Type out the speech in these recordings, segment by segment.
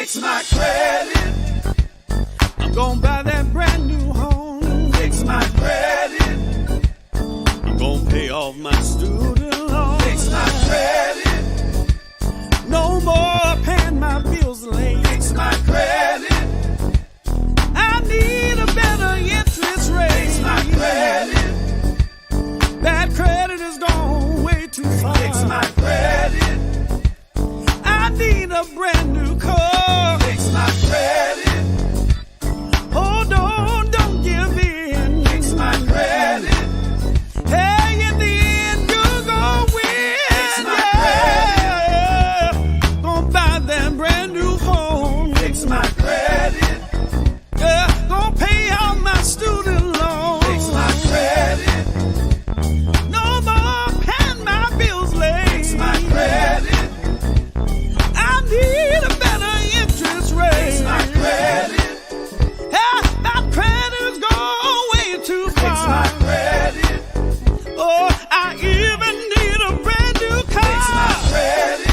Fix my credit. I'm gonna buy that brand new home. Fix my credit. I'm gonna pay off my student loan. Fix my credit. No more paying my bills late. Fix my credit. I need a better interest rate. Fix my credit. That credit is gone way too far. Fix my credit. I need a brand new car. Fix my credit. Hold on, don't give in. Fix my credit. Hey, in the end, you're gonna win. Fix my credit. Gonna buy that brand new phone. Fix my credit. Gonna pay out my student loan. Fix my credit. No more paying my bills late. Fix my credit. I need a better interest rate. Fix my credit. My credit is going way too far. Fix my credit. Oh, I even need a brand new car. Fix my credit.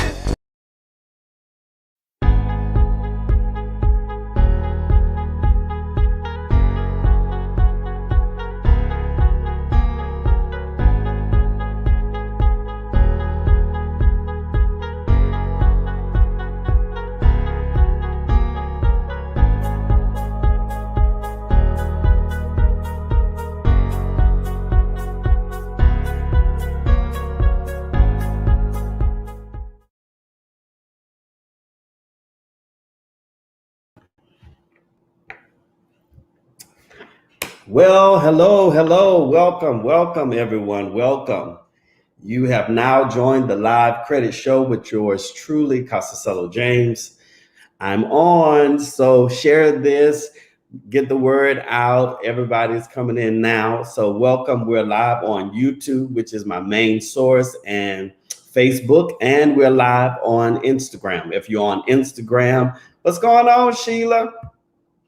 Well, hello, welcome everyone, welcome. You have now joined the live credit show with yours truly, Casacello James. I'm on, so share this, get the word out. Everybody's coming in now, so welcome. We're live on YouTube, which is my main source, and Facebook, and we're live on Instagram. If you're on Instagram, what's going on, Sheila?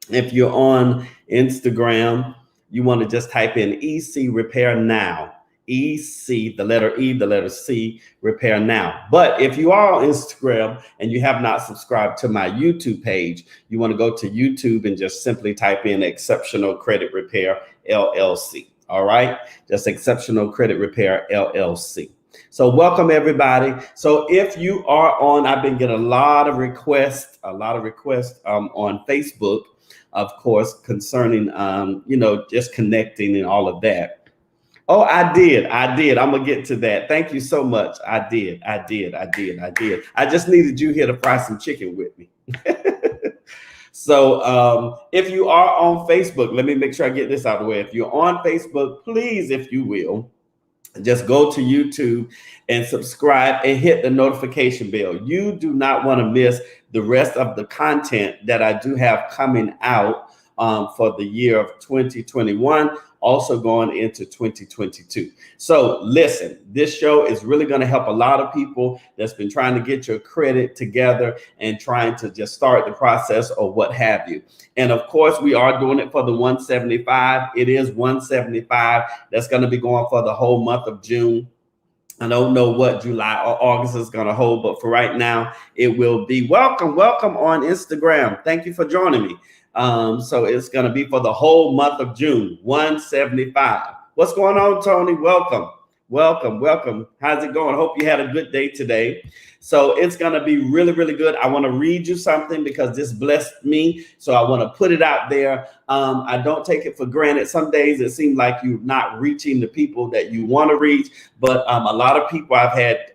If you're on Instagram, you want to just type in EC Repair Now. EC, the letter E, the letter C, Repair Now. But if you are on Instagram and you have not subscribed to my YouTube page, you want to go to YouTube and just simply type in Exceptional Credit Repair LLC. All right, just Exceptional Credit Repair LLC. So welcome everybody. So if you are on, I've been getting a lot of requests on Facebook, of course, concerning, just connecting and all of that. Oh, I did. I'm going to get to that. Thank you so much. I did. I just needed you here to fry some chicken with me. So if you are on Facebook, let me make sure I get this out of the way. If you're on Facebook, please, if you will, just go to YouTube and subscribe and hit the notification bell. You do not want to miss the rest of the content that I do have coming out for the year of 2021, also going into 2022. So listen, this show is really going to help a lot of people that's been trying to get your credit together and trying to just start the process or what have you. And of course, we are doing it for the 175. It is 175. That's going to be going for the whole month of June. I don't know what July or August is going to hold, but for right now, it will be. Welcome on Instagram. Thank you for joining me. So it's going to be for the whole month of June, 175. What's going on, Tony? Welcome. How's it going? Hope you had a good day today. So it's going to be really, really good. I want to read you something because this blessed me. So I want to put it out there. I don't take it for granted. Some days it seems like you're not reaching the people that you want to reach. But a lot of people, I've had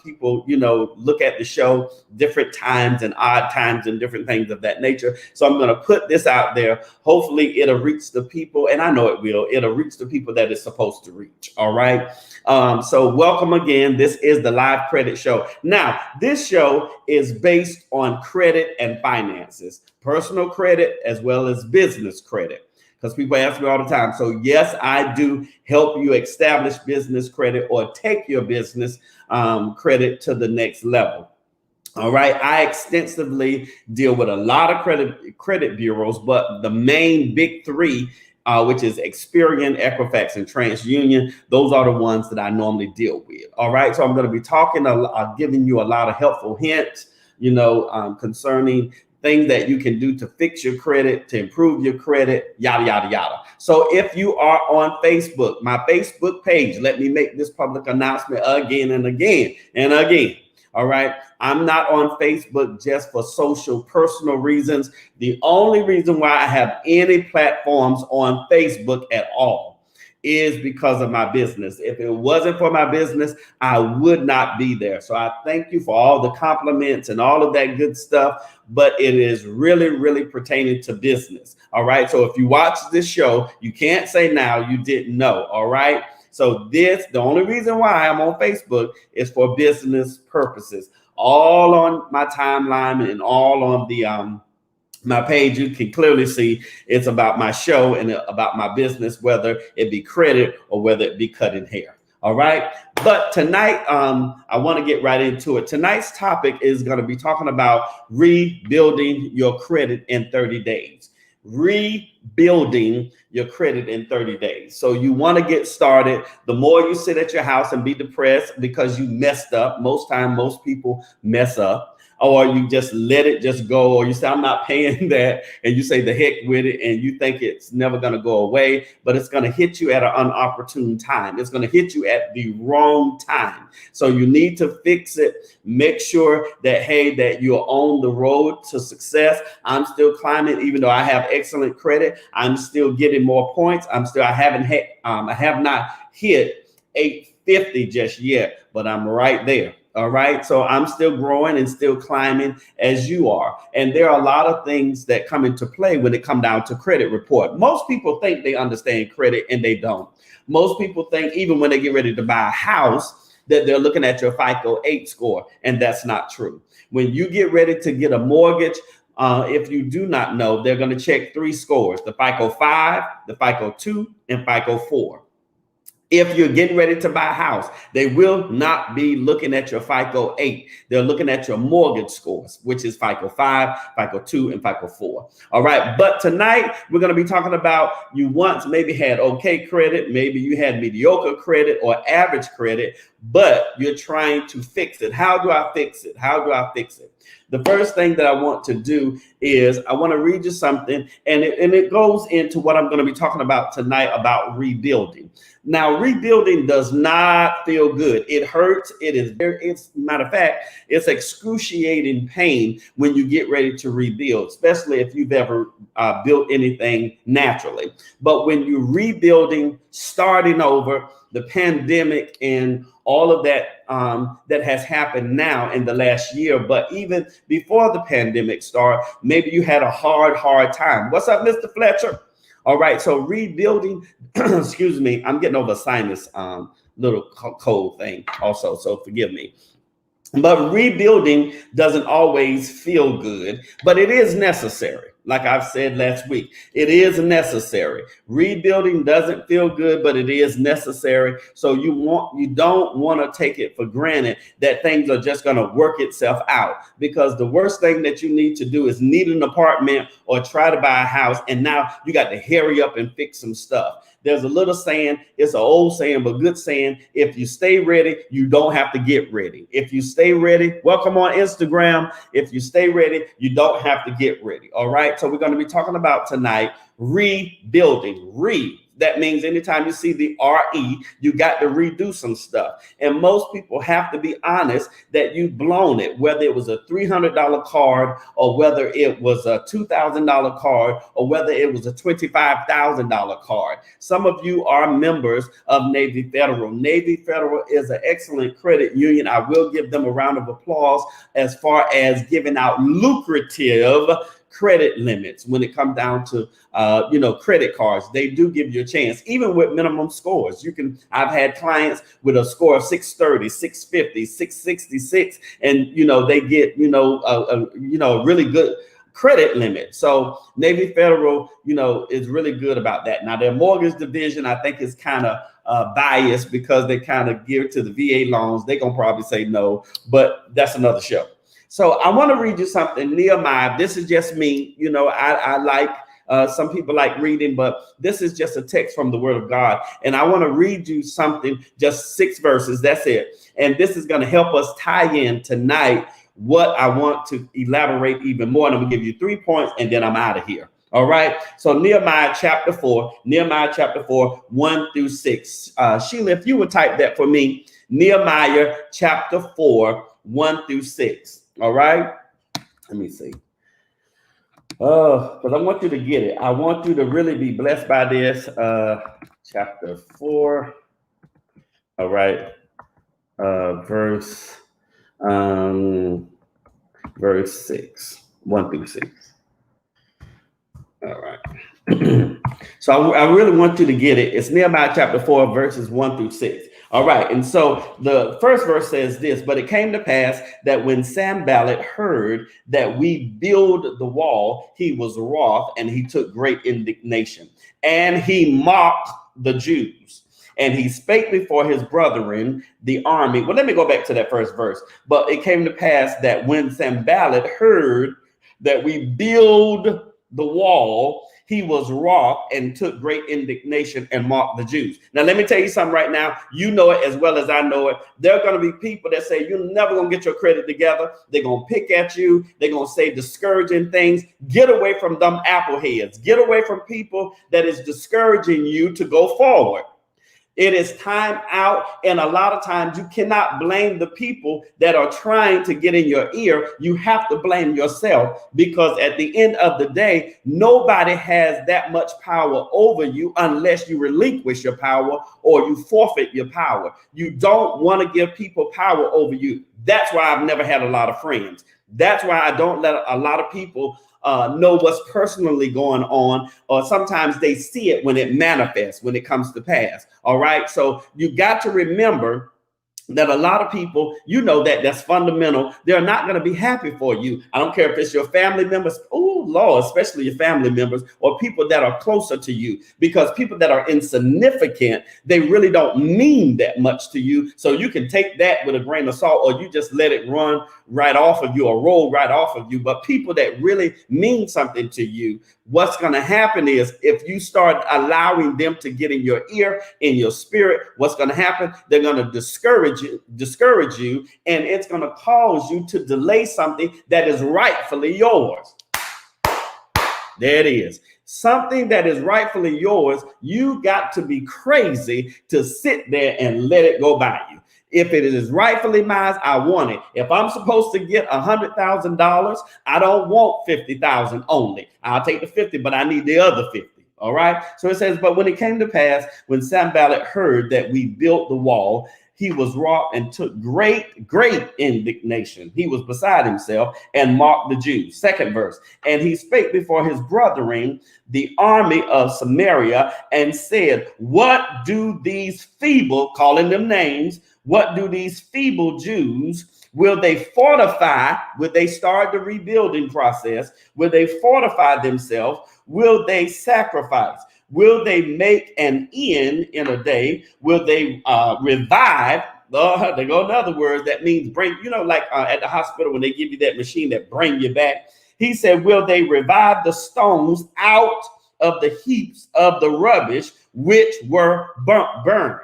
people, look at the show different times and odd times and different things of that nature. So I'm going to put this out there. Hopefully it'll reach the people, and I know it will. It'll reach the people that it's supposed to reach. All right. So welcome again. This is the Live Credit Show. Now, this show is based on credit and finances, personal credit as well as business credit, because people ask me all the time. So yes, I do help you establish business credit or take your business credit to the next level. All right. I extensively deal with a lot of credit bureaus, but the main big three, which is Experian, Equifax, and TransUnion. Those are the ones that I normally deal with. All right. So I'm going to be talking, giving you a lot of helpful hints, concerning things that you can do to fix your credit, to improve your credit, yada, yada, yada. So if you are on Facebook, my Facebook page, let me make this public announcement again and again and again. All right. I'm not on Facebook just for social, personal reasons. The only reason why I have any platforms on Facebook at all is because of my business. If it wasn't for my business, I would not be there. So I thank you for all the compliments and all of that good stuff, but it is really, really pertaining to business. All right. So if you watch this show, you can't say now you didn't know. All right. So the only reason why I'm on Facebook is for business purposes. All on my timeline and all on the my page, you can clearly see it's about my show and about my business, whether it be credit or whether it be cutting hair. All right. But tonight, I want to get right into it. Tonight's topic is going to be talking about rebuilding your credit in 30 days. Rebuilding your credit in 30 days. So you want to get started. The more you sit at your house and be depressed because you messed up, most people mess up, or you just let it just go, or you say, I'm not paying that, and you say the heck with it, and you think it's never going to go away, but it's going to hit you at an inopportune time. It's going to hit you at the wrong time. So you need to fix it. Make sure that, hey, that you're on the road to success. I'm still climbing, even though I have excellent credit. I'm still getting more points. I have not hit 850 just yet, but I'm right there. All right. So I'm still growing and still climbing as you are. And there are a lot of things that come into play when it comes down to credit report. Most people think they understand credit and they don't. Most people think even when they get ready to buy a house that they're looking at your FICO 8 score. And that's not true. When you get ready to get a mortgage, if you do not know, they're going to check 3 scores, the FICO 5, the FICO 2, and FICO 4. If you're getting ready to buy a house, they will not be looking at your FICO 8. They're looking at your mortgage scores, which is FICO 5, FICO 2, and FICO 4. All right. But tonight we're going to be talking about you once maybe had okay credit, maybe you had mediocre credit or average credit, but you're trying to fix it. How do I fix it? How do I fix it? The first thing that I want to do is I want to read you something, and it goes into what I'm going to be talking about tonight about rebuilding. Now, rebuilding does not feel good. It hurts. It's matter of fact, it's excruciating pain when you get ready to rebuild, especially if you've ever built anything naturally. But when you're rebuilding, starting over, the pandemic and all of that that has happened now in the last year, but even before the pandemic started, maybe you had a hard time. What's up, Mr. Fletcher? All right, so rebuilding, excuse me, I'm getting over a sinus little cold thing also, so forgive me. But rebuilding doesn't always feel good, but it is necessary. Like I've said last week, it is necessary. Rebuilding doesn't feel good, but it is necessary. So you don't want to take it for granted that things are just going to work itself out, because the worst thing that you need to do is need an apartment or try to buy a house, and now you got to hurry up and fix some stuff. There's a little saying, it's an old saying, but good saying. If you stay ready, you don't have to get ready. If you stay ready, welcome on Instagram. If you stay ready, you don't have to get ready. All right. So we're going to be talking about tonight rebuilding. That means anytime you see the RE, you got to redo some stuff. And most people have to be honest that you've blown it, whether it was a $300 card or whether it was a $2,000 card or whether it was a $25,000 card. Some of you are members of Navy Federal. Navy Federal is an excellent credit union. I will give them a round of applause as far as giving out lucrative credit limits when it comes down to credit cards. They do give you a chance, even with minimum scores. I've had clients with a score of 630, 650, 666, and they get a really good credit limit. So Navy Federal is really good about that. Now their mortgage division, I think, is kind of biased because they kind of geared to the VA loans. They're gonna probably say no, but that's another show. So I want to read you something, Nehemiah. This is just me. I like, some people like reading, but this is just a text from the Word of God. And I want to read you something, just 6 verses. That's it. And this is going to help us tie in tonight what I want to elaborate even more. And I'm gonna give you 3 points and then I'm out of here. All right. So Nehemiah chapter 4, 1 through 6. Sheila, if you would type that for me, Nehemiah chapter 4, 1 through 6. All right. Let me see. Because I want you to get it. I want you to really be blessed by this. Chapter 4. All right. Verse 6, 1 through 6. All right. So I really want you to get it. It's Nehemiah chapter 4, verses 1 through 6. All right. And so the first verse says this, but it came to pass that when Sanballat heard that we build the wall, he was wroth and he took great indignation and he mocked the Jews. And he spake before his brethren, the army. Well, let me go back to that first verse. But it came to pass that when Sanballat heard that we build the wall, he was wroth and took great indignation and mocked the Jews. Now, let me tell you something right now. You know it as well as I know it. There are going to be people that say you're never going to get your credit together. They're going to pick at you. They're going to say discouraging things. Get away from them apple heads. Get away from people that is discouraging you to go forward. It is time out. And a lot of times you cannot blame the people that are trying to get in your ear. You have to blame yourself, because at the end of the day, nobody has that much power over you unless you relinquish your power or you forfeit your power. You don't want to give people power over you. That's why I've never had a lot of friends. That's why I don't let a lot of people know what's personally going on, or sometimes they see it when it manifests, when it comes to pass. All right. So you got to remember that a lot of people, you know, that's fundamental. They're not going to be happy for you. I don't care if it's your family members. Oh, Lord, especially your family members or people that are closer to you, because people that are insignificant, they really don't mean that much to you. So you can take that with a grain of salt, or you just let it run right off of you or roll right off of you. But people that really mean something to you, what's going to happen is if you start allowing them to get in your ear, in your spirit, what's going to happen? They're going to discourage you, and it's going to cause you to delay something that is rightfully yours. There it is. Something that is rightfully yours. You got to be crazy to sit there and let it go by you. If it is rightfully mine, I want it. If I'm supposed to get $100,000, I don't want 50,000 only. I'll take the 50, but I need the other 50. All right. So it says, but when it came to pass, when Sanballat heard that we built the wall, he was wroth and took great indignation. He was beside himself and mocked the Jews. Second verse. And he spake before his brethren, the army of Samaria, and said, what do these feeble, calling them names, what do these feeble Jews, will they fortify? Will they start the rebuilding process? Will they fortify themselves? Will they sacrifice? Will they make an end in a day? Will they revive? There go another word that means bring, you know, like at the hospital when they give you that machine that bring you back. He said, will they revive the stones out of the heaps of the rubbish which were burned?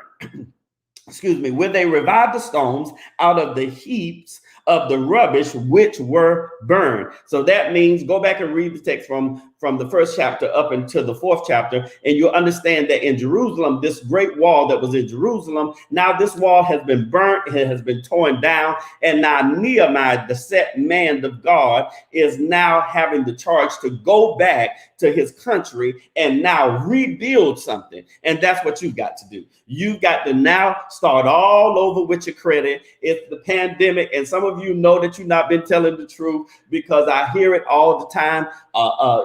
Excuse me. Will they revive the stones out of the heaps of the rubbish which were burned? So that means go back and read the text from the first chapter up into the fourth chapter, and you'll understand that in Jerusalem, this great wall that was in Jerusalem, now this wall has been burnt, it has been torn down, and now Nehemiah, the set man of God, is now having the charge to go back to his country and now rebuild something. And that's what you've got to do. You've got to now start all over with your credit. It's the pandemic, and some of you know that you've not been telling the truth, because I hear it all the time.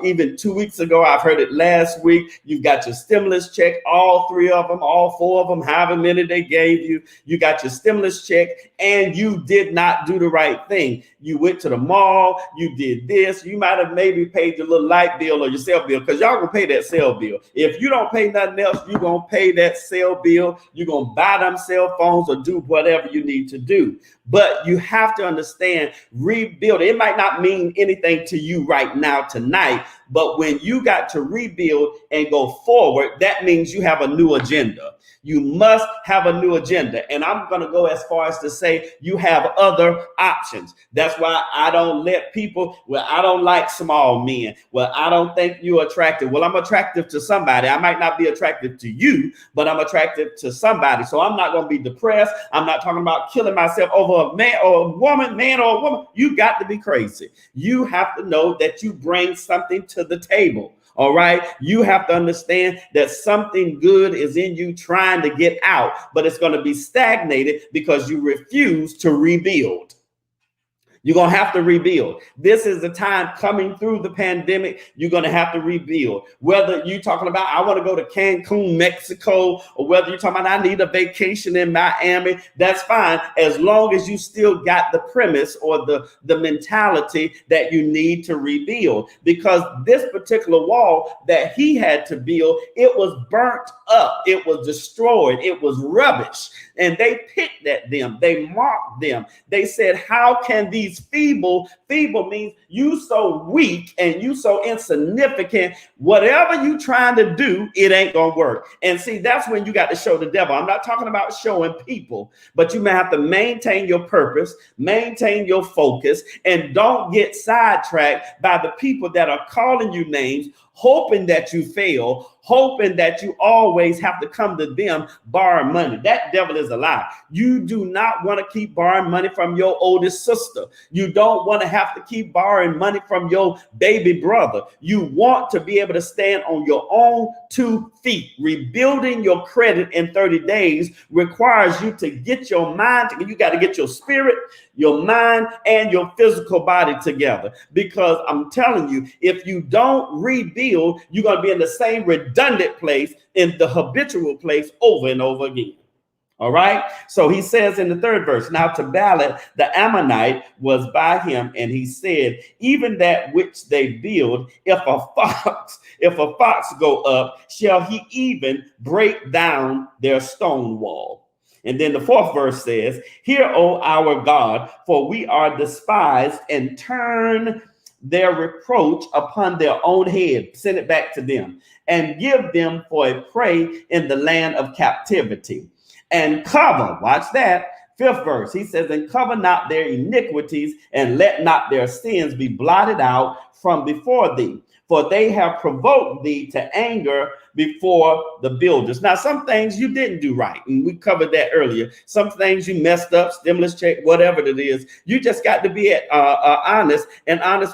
Even 2 weeks ago, I've heard it last week. You've got your stimulus check, all three of them, all four of them, however many they gave you. You got your stimulus check, and you did not do the right thing. You went to the mall, you did this. You might have maybe paid your little light bill or your cell bill, because y'all gonna pay that cell bill. If you don't pay nothing else, you're gonna pay that cell bill. You're gonna buy them cell phones or do whatever you need to do. But you have to understand, rebuild. It might not mean anything to you right now, tonight, But when you got to rebuild and go forward, that means you have a new agenda. You must have a new agenda. And I'm going to go as far as to say you have other options. That's why I don't let people, well, I don't like small men. Well, I don't think you're attractive. Well, I'm attractive to somebody. I might not be attractive to you, but I'm attractive to somebody. So I'm not going to be depressed. I'm not talking about killing myself over a man or a woman, man or a woman. You got to be crazy. You have to know that you bring something to the table. All right. You have to understand that something good is in you trying to get out, but it's going to be stagnated because you refuse to rebuild. You're going to have to rebuild. This is the time coming through the pandemic. You're going to have to rebuild. Whether you're talking about, I want to go to Cancun, Mexico, or whether you're talking about, I need a vacation in Miami, that's fine. As long as you still got the premise or the mentality that you need to rebuild. Because this particular wall that he had to build, it was burnt up. It was destroyed. It was rubbish. And they picked at them. They mocked them. They said, how can these feeble means you so weak and you so insignificant, whatever you trying to do, it ain't gonna work. And see, that's when you got to show the devil. I'm not talking about showing people, but you may have to maintain your purpose, maintain your focus, and don't get sidetracked by the people that are calling you names, hoping that you fail, hoping that you always have to come to them borrowing money. That devil is a lie. You do not want to keep borrowing money from your oldest sister. You don't want to have to keep borrowing money from your baby brother. You want to be able to stand on your own 2 feet. Rebuilding your credit in 30 days requires you to get your mind, you got to get your spirit, your mind, and your physical body together. Because I'm telling you, if you don't rebuild, you're going to be in the same redundant place, in the habitual place over and over again. All right. So he says in the 3rd verse, now Tabbalat the Ammonite was by him, and he said, even that which they build, if a fox go up, shall he even break down their stone wall. And then the 4th verse says, hear, O our God, for we are despised, and turn their reproach upon their own head. Send it back to them, and give them for a prey in the land of captivity. And cover, watch that, 5th verse, he says, and cover not their iniquities, and let not their sins be blotted out from before thee. For they have provoked thee to anger before the builders. Now, some things you didn't do right, and we covered that earlier. Some things you messed up, stimulus check, whatever it is. You just got to be honest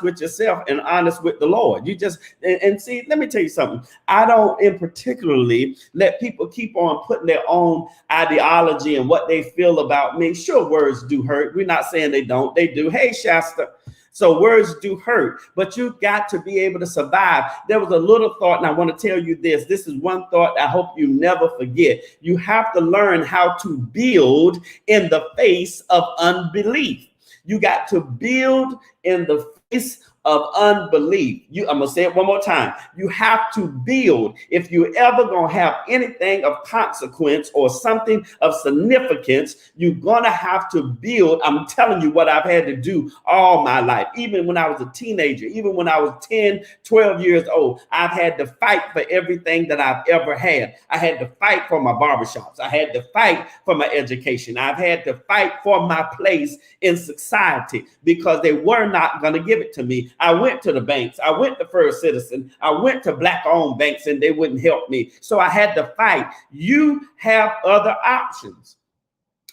with yourself and honest with the Lord. You just, and see, let me tell you something. I don't in particularly let people keep on putting their own ideology and what they feel about me. Sure, words do hurt. We're not saying they don't. They do. Hey, Shasta. So words do hurt, but you got to be able to survive. There was a little thought, and I want to tell you this. This is one thought I hope you never forget. You have to learn how to build in the face of unbelief. You got to build in the face of unbelief. I'm going to say it one more time. You have to build. If you're ever going to have anything of consequence or something of significance, you're going to have to build. I'm telling you what I've had to do all my life. Even when I was a teenager, even when I was 10, 12 years old, I've had to fight for everything that I've ever had. I had to fight for my barbershops. I had to fight for my education. I've had to fight for my place in society because they were not going to give it to me. I went to the banks. I went to First Citizen. I went to black-owned banks, and they wouldn't help me. So I had to fight. You have other options.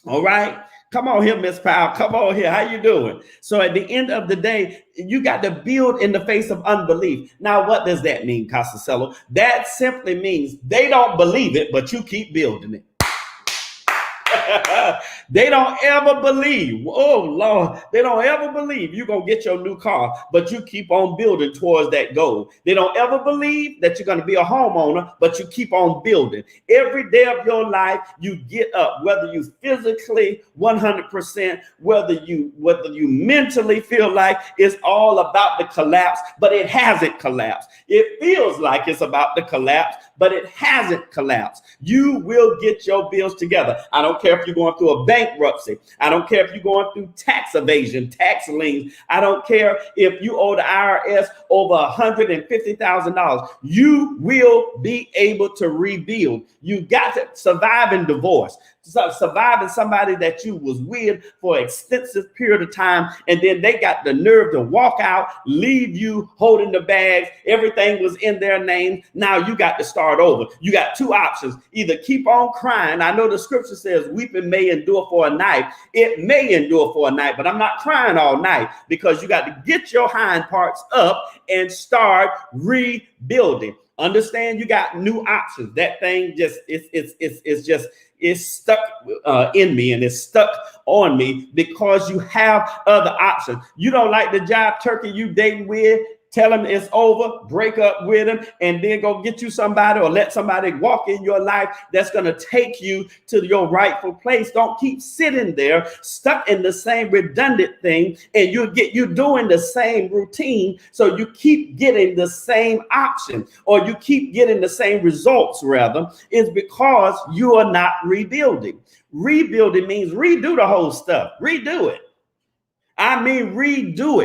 All right. Come on here, Miss Powell. Come on here. How you doing? So at the end of the day, you got to build in the face of unbelief. Now, what does that mean, Costello? That simply means they don't believe it, but you keep building it. They don't ever believe. Oh, Lord. They don't ever believe you're going to get your new car, but you keep on building towards that goal. They don't ever believe that you're going to be a homeowner, but you keep on building. Every day of your life, you get up, whether you physically 100%, whether you mentally feel like it's all about the collapse, but it hasn't collapsed. It feels like it's about to collapse, but it hasn't collapsed. You will get your bills together. I don't care if you're going through a bankruptcy. I don't care if you're going through tax evasion, tax liens. I don't care if you owe the IRS over $150,000. You will be able to rebuild. You got to survive in divorce. Surviving somebody that you was with for an extensive period of time, and then they got the nerve to walk out, leave you holding the bags. Everything was in their name. Now you got to start over. You got two options: either keep on crying. I know the scripture says weeping may endure for a night. It may endure for a night, but I'm not crying all night, because you got to get your hind parts up and start rebuilding. Understand, you got new options. That thing just it's stuck in me, and it's stuck on me because you have other options. You don't like the jive turkey you dating with, tell him it's over, break up with him, and then go get you somebody, or let somebody walk in your life that's going to take you to your rightful place. Don't keep sitting there stuck in the same redundant thing, and you're doing the same routine, so you keep getting the same option, or you keep getting the same results. Rather, is because you are not rebuilding. Rebuilding means redo the whole stuff. Redo it. I mean, redo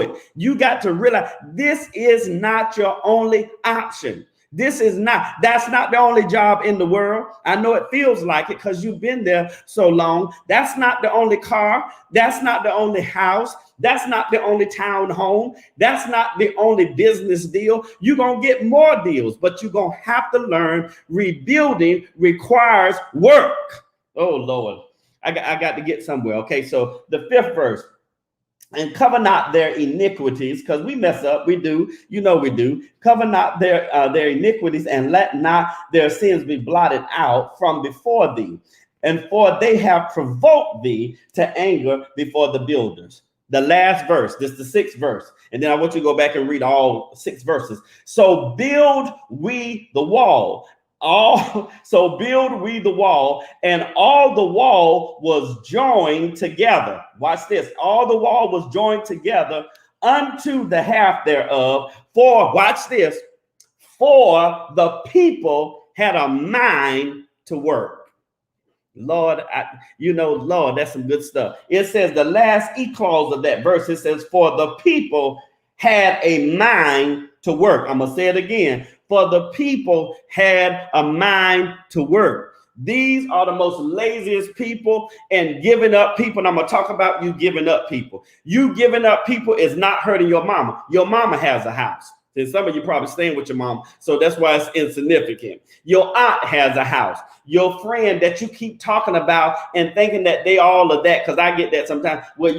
it. You got to realize this is not your only option. That's not the only job in the world. I know it feels like it because you've been there so long. That's not the only car. That's not the only house. That's not the only town home. That's not the only business deal. You're going to get more deals, but you're going to have to learn rebuilding requires work. Oh, Lord. I got to get somewhere. Okay, so the 5th verse. And cover not their iniquities, because we mess up. We do. You know we do. Cover not their iniquities, and let not their sins be blotted out from before thee. And for they have provoked thee to anger before the builders. The last verse, this is the 6th verse. And then I want you to go back and read all 6 verses. So build we the wall. So build we the wall, and all the wall was joined together. Watch this. All the wall was joined together unto the half thereof. For, watch this, for the people had a mind to work. Lord, Lord, that's some good stuff. It says the last E clause of that verse, it says, for the people had a mind to work. I'm going to say it again. For the people had a mind to work. These are the most laziest people and giving up people. And I'm going to talk about you giving up people. You giving up people is not hurting your mama. Your mama has a house. And some of you probably staying with your mom, so that's why it's insignificant. Your aunt has a house. Your friend that you keep talking about and thinking that they all of that, because I get that sometimes. Well,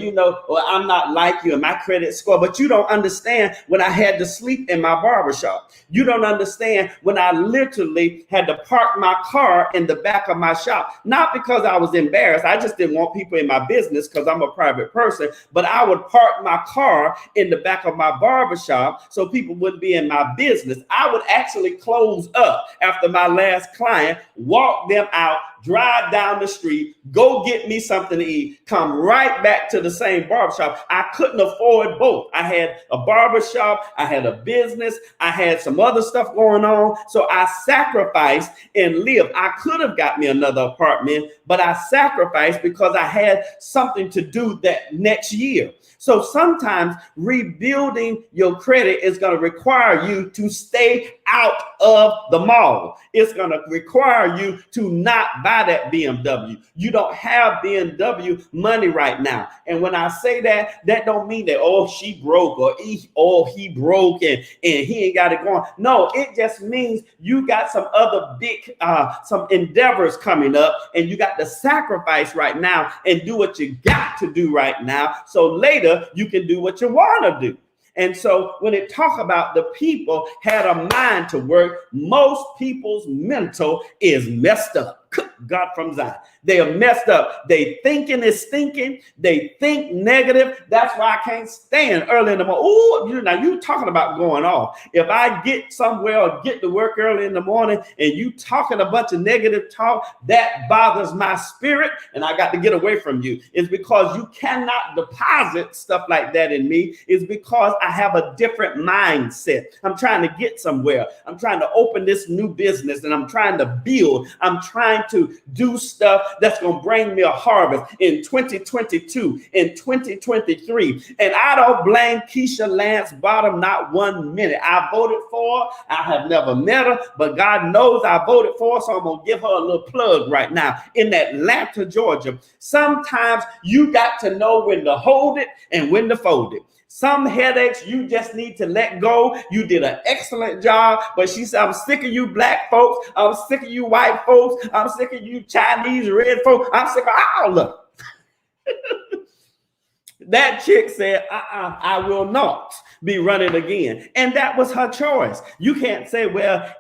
I'm not like you and my credit score, but you don't understand when I had to sleep in my barbershop. You don't understand when I literally had to park my car in the back of my shop, not because I was embarrassed. I just didn't want people in my business because I'm a private person, but I would park my car in the back of my barbershop so people wouldn't be in my business. I would actually close up after my last client, walk them out, drive down the street, go get me something to eat, come right back to the same barbershop. I couldn't afford both. I had a barbershop, I had a business, I had some other stuff going on. So I sacrificed and lived. I could have got me another apartment, but I sacrificed because I had something to do that next year. So sometimes rebuilding your credit is going to require you to stay out of the mall. It's going to require you to not buy that BMW. You don't have BMW money right now. And when I say that, that don't mean that, oh, she broke or he broke and he ain't got it going. No, it just means you got some other big, some endeavors coming up, and you got to sacrifice right now and do what you got to do right now. So later you can do what you want to do. And so when it talk about the people had a mind to work, most people's mental is messed up. God from Zion. They are messed up. They thinking is stinking. They think negative. That's why I can't stand early in the morning. Oh, now you talking about going off. If I get somewhere or get to work early in the morning and you talking a bunch of negative talk, that bothers my spirit and I got to get away from you. It's because you cannot deposit stuff like that in me. It's because I have a different mindset. I'm trying to get somewhere. I'm trying to open this new business and I'm trying to build. I'm trying trying to do stuff that's going to bring me a harvest in 2022, in 2023. And I don't blame Keisha Lance Bottom not 1 minute. I voted for her. I have never met her, but God knows I voted for her, so I'm going to give her a little plug right now. In Atlanta, Georgia, sometimes you got to know when to hold it and when to fold it. Some headaches you just need to let go. You did an excellent job, but she said, I'm sick of you black folks. I'm sick of you white folks. I'm sick of you Chinese red folks. I'm sick of all of them. That chick said, I will not be running again. And that was her choice. You can't say, well,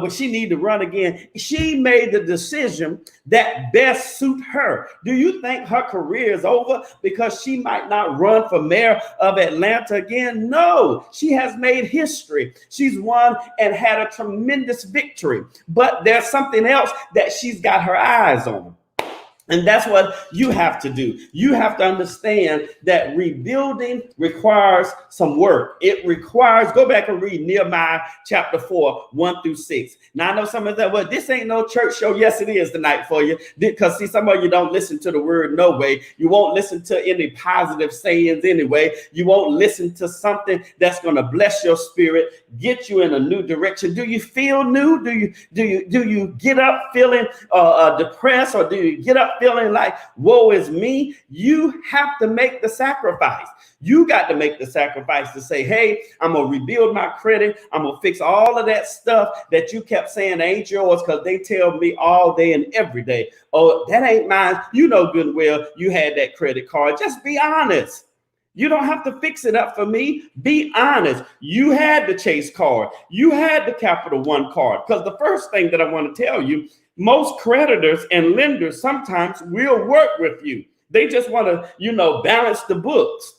she need to run again. She made the decision that best suit her. Do you think her career is over because she might not run for mayor of Atlanta again? No, she has made history. She's won and had a tremendous victory. But there's something else that she's got her eyes on. And that's what you have to do. You have to understand that rebuilding requires some work. It requires, go back and read Nehemiah chapter 4, 1-6. Now, I know some of that, well, this ain't no church show. Yes, it is tonight for you. Because, see, some of you don't listen to the word no way. You won't listen to any positive sayings anyway. You won't listen to something that's going to bless your spirit, get you in a new direction. Do you feel new? Do you get up feeling depressed, or do you get up feeling like, woe is me? You have to make the sacrifice. You got to make the sacrifice to say, hey, I'm going to rebuild my credit. I'm going to fix all of that stuff that you kept saying ain't yours because they tell me all day and every day, oh, that ain't mine. You know good and well you had that credit card. Just be honest. You don't have to fix it up for me. Be honest. You had the Chase card. You had the Capital One card. Because the first thing that I want to tell you, most creditors and lenders sometimes will work with you. They just want to, balance the books.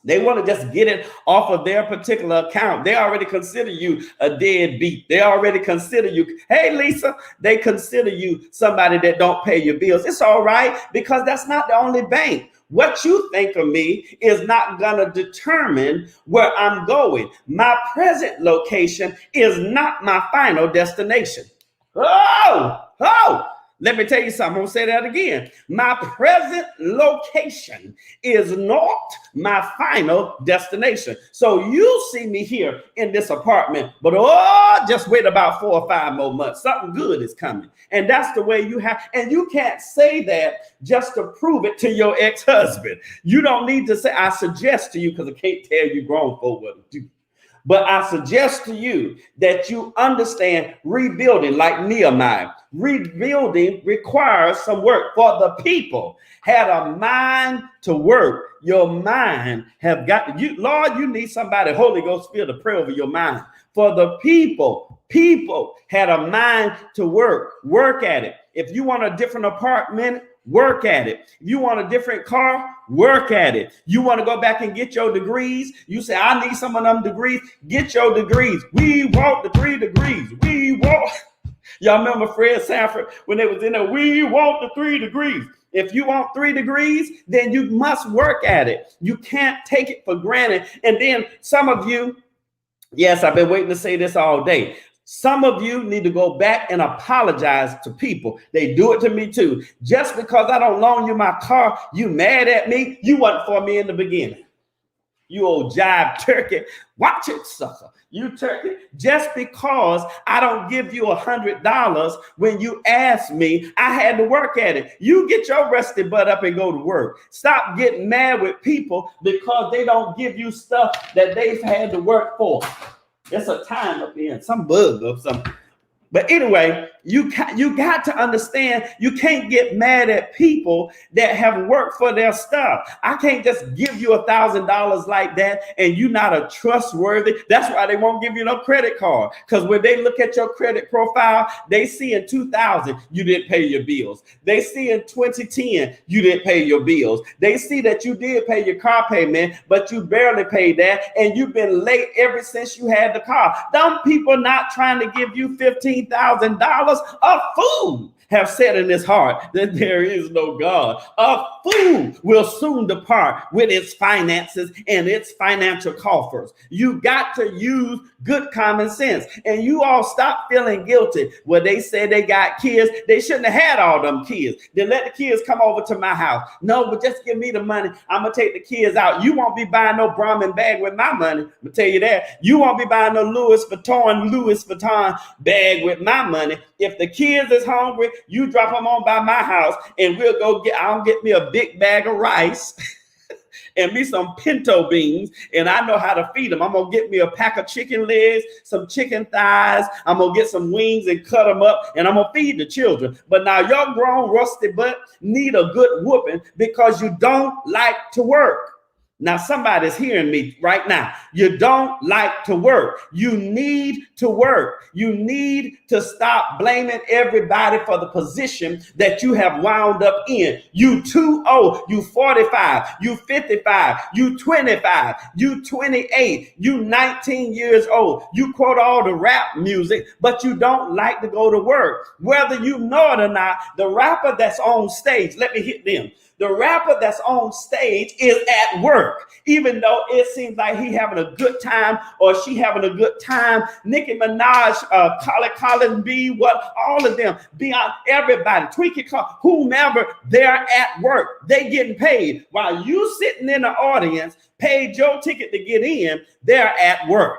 They want to just get it off of their particular account. They already consider you a deadbeat. They already consider you, hey, Lisa, they consider you somebody that don't pay your bills. It's all right, because that's not the only bank. What you think of me is not going to determine where I'm going. My present location is not my final destination. Oh, let me tell you something. I'm going to say that again. My present location is not my final destination. So you see me here in this apartment, but just wait about 4 or 5 more months. Something good is coming. And that's the way you have. And you can't say that just to prove it to your ex-husband. You don't need to say, I suggest to you, because I can't tell you grown folk what to do. But I suggest to you that you understand rebuilding like Nehemiah. Rebuilding requires some work. For the people had a mind to work. Your mind have got you. Lord, you need somebody, Holy Ghost, feel to pray over your mind. For the people had a mind to work at it. If you want a different apartment, work at it. If you want a different car, work at it. You want to go back and get your degrees? You say, I need some of them degrees. Get your degrees. We want the 3 degrees. We want. Y'all remember Fred Sanford when they was in there? We want the 3 degrees. If you want 3 degrees, then you must work at it. You can't take it for granted. And then some of you, yes, I've been waiting to say this all day. Some of you need to go back and apologize to people. They do it to me too. Just because I don't loan you my car, you mad at me? You wasn't for me in the beginning. You old jive turkey. Watch it, sucker. You turkey. Just because I don't give you $100 when you ask me, I had to work at it. You get your rusty butt up and go to work. Stop getting mad with people because they don't give you stuff that they've had to work for. It's a time up here, some bug or something. But anyway, you got to understand, you can't get mad at people that have worked for their stuff. I can't just give you $1,000 like that and you're not a trustworthy. That's why they won't give you no credit card. Because when they look at your credit profile, they see in 2000 you didn't pay your bills. They see in 2010 you didn't pay your bills. They see that you did pay your car payment, but you barely paid that, and you've been late ever since you had the car. Dumb people not trying to give you $15,000 a fool. have said in his heart that there is no God. A fool will soon depart with its finances and its financial coffers. You got to use good common sense. And you all stop feeling guilty. Well, they said they got kids. They shouldn't have had all them kids. Then let the kids come over to my house. No, but just give me the money. I'm going to take the kids out. You won't be buying no Brahmin bag with my money. I'm going to tell you that. You won't be buying no Louis Vuitton bag with my money. If the kids is hungry, you drop them on by my house and I'll get me a big bag of rice and me some pinto beans, and I know how to feed them. I'm going to get me a pack of chicken legs, some chicken thighs. I'm going to get some wings and cut them up, and I'm going to feed the children. But now your grown rusty butt need a good whooping because you don't like to work. Now, somebody's hearing me right now. You don't like to work. You need to work. You need to stop blaming everybody for the position that you have wound up in. You too old. You 45. You 55. You 25. You 28. You 19 years old. You quote all the rap music, but you don't like to go to work. Whether you know it or not, the rapper that's on stage, let me hit them. The rapper that's on stage is at work, even though it seems like he having a good time or she having a good time. Nicki Minaj, Colin B, all of them, Beyond everybody, Tweaky, whomever, they're at work. They getting paid. While you sitting in the audience, paid your ticket to get in, they're at work.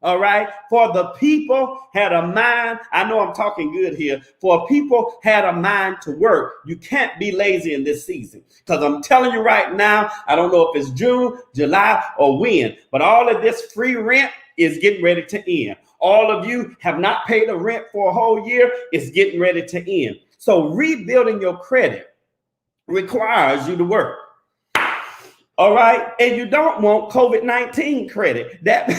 All right. For the people had a mind. I know I'm talking good here. For people had a mind to work. You can't be lazy in this season, because I'm telling you right now, I don't know if it's June, July, or when, but all of this free rent is getting ready to end. All of you have not paid a rent for a whole year. It's getting ready to end. So rebuilding your credit requires you to work. All right. And you don't want COVID-19 credit. That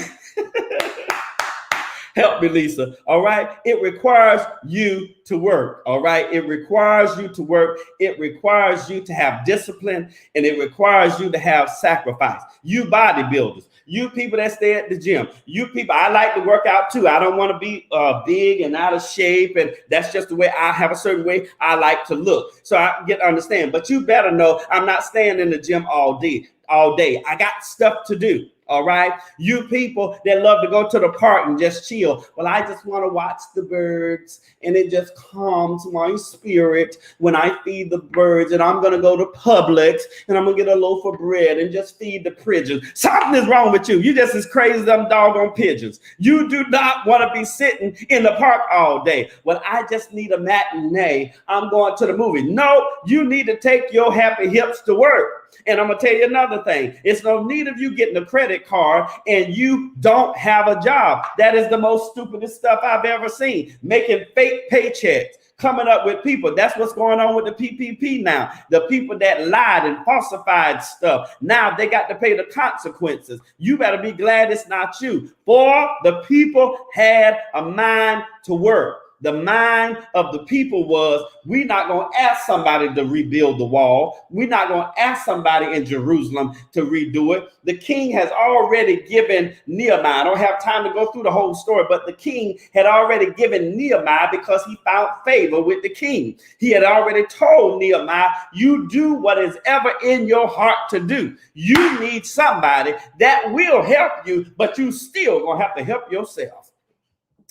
help me, Lisa. All right. It requires you to work. All right. It requires you to work. It requires you to have discipline, and it requires you to have sacrifice. You bodybuilders, you people that stay at the gym, you people, I like to work out too. I don't want to be big and out of shape. And that's just the way I have a certain way I like to look. So I get to understand, but you better know I'm not staying in the gym all day. I got stuff to do. All right. You people that love to go to the park and just chill. Well, I just want to watch the birds, and it just calms my spirit when I feed the birds. And I'm going to go to Publix, and I'm going to get a loaf of bread and just feed the pigeons. Something is wrong with you. You just as crazy as them doggone pigeons. You do not want to be sitting in the park all day. Well, I just need a matinee. I'm going to the movie. No, you need to take your happy hips to work. And I'm going to tell you another thing. It's no need of you getting a credit card and you don't have a job. That is the most stupidest stuff I've ever seen. Making fake paychecks, coming up with people. That's what's going on with the PPP now. The people that lied and falsified stuff, now they got to pay the consequences. You better be glad it's not you. For the people had a mind to work. The mind of the people was, we're not going to ask somebody to rebuild the wall. We're not going to ask somebody in Jerusalem to redo it. The king has already given Nehemiah. I don't have time to go through the whole story, but the king had already given Nehemiah because he found favor with the king. He had already told Nehemiah, you do what is ever in your heart to do. You need somebody that will help you, but you still going to have to help yourself.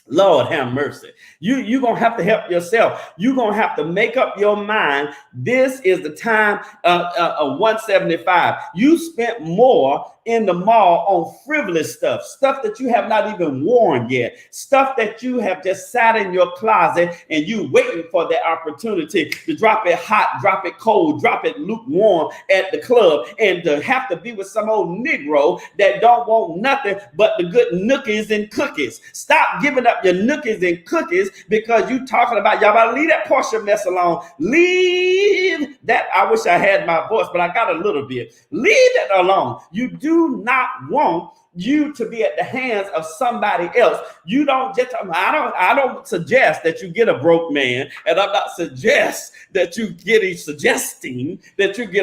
Lord have mercy. You're going to have to help yourself. You're going to have to make up your mind. This is the time of 175. You spent more in the mall on frivolous stuff that you have not even worn yet, stuff that you have just sat in your closet and you waiting for the opportunity to drop it hot, drop it cold, drop it lukewarm at the club, and to have to be with some old Negro that don't want nothing but the good nookies and cookies. Stop giving up your nookies and cookies because you talking about, y'all better leave that Portia mess alone. Leave that. I wish I had my voice, but I got a little bit. Leave that alone. You do not want you to be at the hands of somebody else. You don't just, I don't suggest that you get a broke man, and I'm not suggesting that you get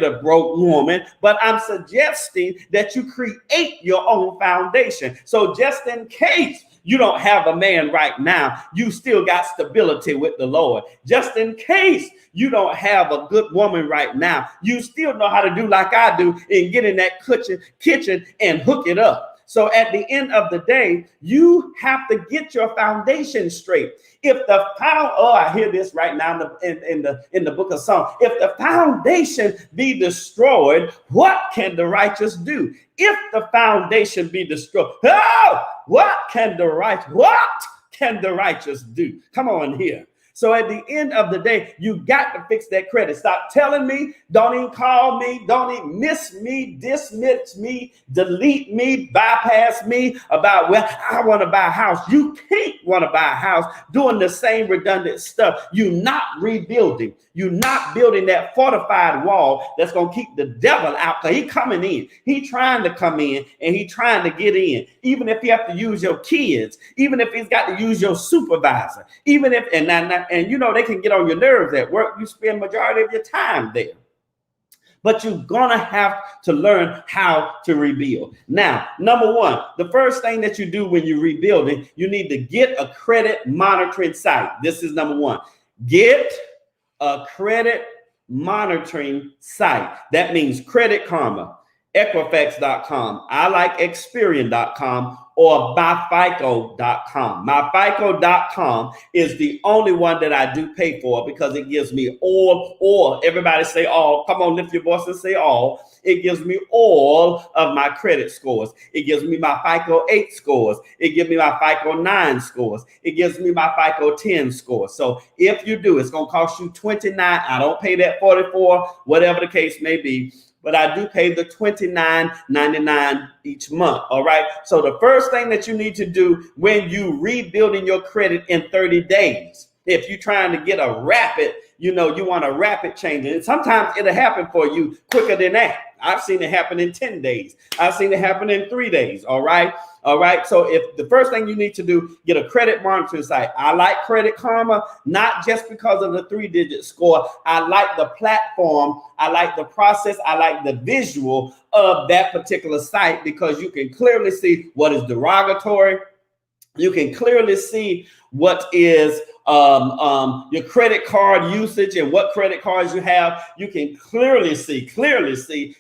a broke woman, but I'm suggesting that you create your own foundation. So just in case you don't have a man right now, you still got stability with the Lord. Just in case you don't have a good woman right now, you still know how to do like I do and get in that kitchen and hook it up. So at the end of the day, you have to get your foundation straight. If the I hear this right now in the book of Psalms. If the foundation be destroyed, what can the righteous do? If the foundation be destroyed, what can the righteous do? Come on here. So at the end of the day, you got to fix that credit. Stop telling me, don't even call me, don't even miss me, dismiss me, delete me, bypass me about, well, I want to buy a house. You can't want to buy a house doing the same redundant stuff. You're not rebuilding. You're not building that fortified wall that's going to keep the devil out, because he's coming in. He's trying to come in and he's trying to get in. Even if you have to use your kids, even if he's got to use your supervisor, even if, and you know, they can get on your nerves at work. You spend majority of your time there. But you're going to have to learn how to rebuild. Now, number one, the first thing that you do when you're rebuilding, you need to get a credit monitoring site. This is number one. Get a credit monitoring site. That means Credit Karma, Equifax.com, I like Experian.com, or MyFICO.com. MyFICO.com is the only one that I do pay for, because it gives me all, everybody say all. Come on, lift your voice and say all. It gives me all of my credit scores. It gives me my FICO 8 scores. It gives me my FICO 9 scores. It gives me my FICO 10 scores. So if you do, it's going to cost you $29. I don't pay that $44, whatever the case may be. But I do pay the $29.99 each month. All right. So the first thing that you need to do when you rebuilding your credit in 30 days, if you're trying to get a rapid, you want a rapid change. And sometimes it'll happen for you quicker than that. I've seen it happen in 10 days. I've seen it happen in 3 days. All right. All right. So if the first thing you need to do, get a credit monitoring site. I like Credit Karma, not just because of the 3-digit score. I like the platform. I like the process. I like the visual of that particular site, because you can clearly see what is derogatory. You can clearly see what is your credit card usage and what credit cards you have. You can clearly see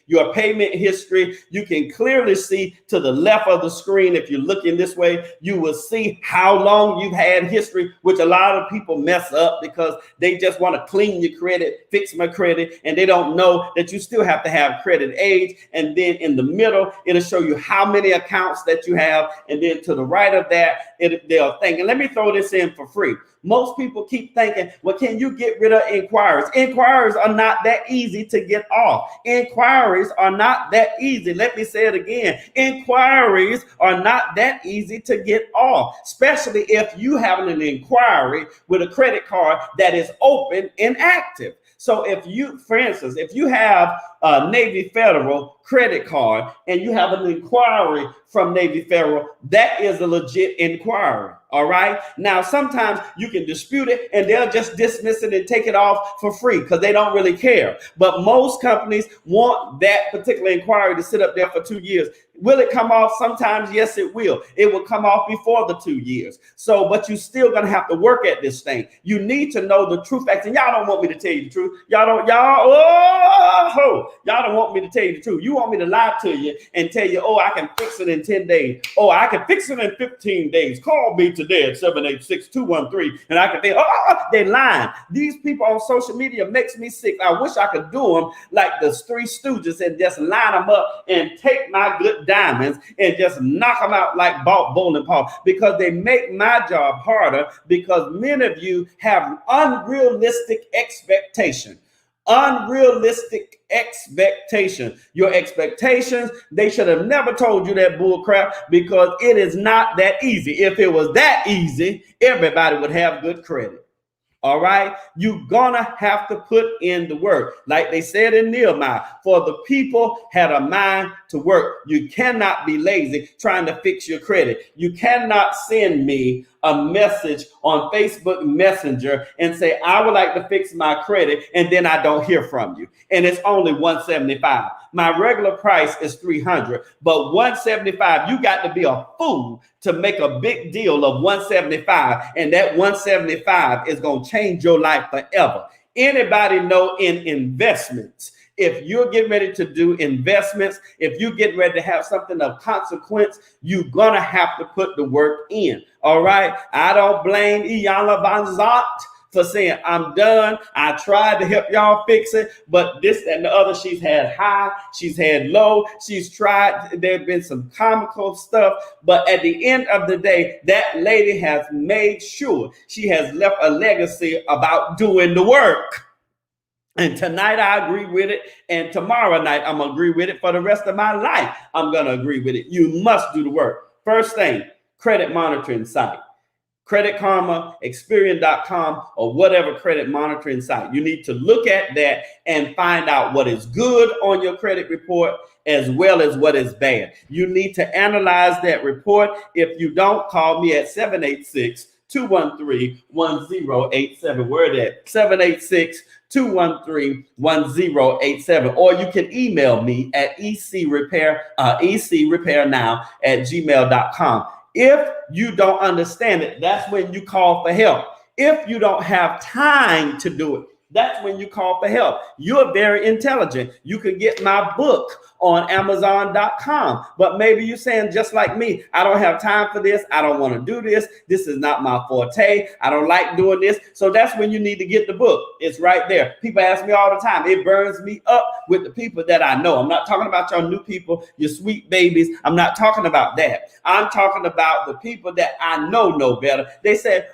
your payment history. You can clearly see to the left of the screen. If you're looking this way, you will see how long you've had history, which a lot of people mess up because they just want to clean your credit, fix my credit, and they don't know that you still have to have credit age. And then in the middle, it'll show you how many accounts that you have. And then to the right of that, they'll think, and let me throw this in for free. Most people keep thinking, well, can you get rid of inquiries? Inquiries are not that easy to get off. Inquiries are not that easy. Let me say it again. Inquiries are not that easy to get off, especially if you have an inquiry with a credit card that is open and active. So if you, for instance, if you have a Navy Federal credit card and you have an inquiry from Navy Federal, that is a legit inquiry. All right. Now, sometimes you can dispute it and they'll just dismiss it and take it off for free because they don't really care. But most companies want that particular inquiry to sit up there for 2 years. Will it come off? Sometimes, yes, it will. It will come off before the 2 years. So, but you're still going to have to work at this thing. You need to know the true facts. And y'all don't want me to tell you the truth. Y'all don't want me to tell you the truth. You want me to lie to you and tell you, oh, I can fix it in 10 days. Oh, I can fix it in 15 days. Call me today at 786-213. And I can think, they're lying. These people on social media makes me sick. I wish I could do them like the Three Stooges and just line them up and take my good diamonds and just knock them out like bowling ball, because they make my job harder, because many of you have unrealistic expectation. Unrealistic expectation. Your expectations, they should have never told you that bull crap, because it is not that easy. If it was that easy, everybody would have good credit. All right, you're gonna have to put in the work. Like they said in Nehemiah, for the people had a mind to work. You cannot be lazy trying to fix your credit. You cannot send me a message on Facebook Messenger and say, I would like to fix my credit, and then I don't hear from you. And it's only $175. My regular price is $300, but $175, you got to be a fool to make a big deal of $175, and that $175 is going to change your life forever. Anybody know in investments, if you're getting ready to do investments, if you're getting ready to have something of consequence, you're going to have to put the work in. All right. I don't blame Iyanla Vanzant for saying, I'm done. I tried to help y'all fix it, but this and the other, she's had high, she's had low, she's tried. There's been some comical stuff, but at the end of the day, that lady has made sure she has left a legacy about doing the work. And tonight I agree with it. And tomorrow night I'm going to agree with it. For the rest of my life, I'm going to agree with it. You must do the work. First thing, credit monitoring site. Credit Karma, Experian.com, or whatever credit monitoring site. You need to look at that and find out what is good on your credit report as well as what is bad. You need to analyze that report. If you don't, call me at 786-213-1087. Word at 786-213-1087. Or you can email me at ecrepairnow@gmail.com. If you don't understand it, that's when you call for help. If you don't have time to do it, that's when you call for help. You're very intelligent. You can get my book on Amazon.com. But maybe you're saying just like me, I don't have time for this. I don't want to do this. This is not my forte. I don't like doing this. So that's when you need to get the book. It's right there. People ask me all the time. It burns me up with the people that I know. I'm not talking about your new people, your sweet babies. I'm not talking about that. I'm talking about the people that I know better. They said,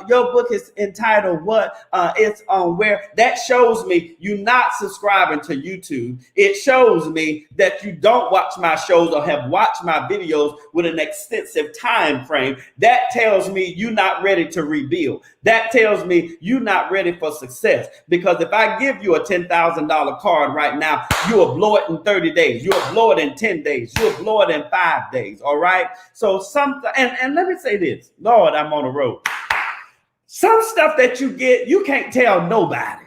your book is entitled what? It's on where? That shows me you're not subscribing to YouTube. It shows me that you don't watch my shows or have watched my videos with an extensive time frame. That tells me you're not ready to rebuild. That tells me you're not ready for success. Because if I give you a $10,000 card right now, you'll blow it in 30 days. You'll blow it in 10 days. You'll blow it in 5 days. All right. So and let me say this, Lord, I'm on the road. Some stuff that you get, you can't tell nobody.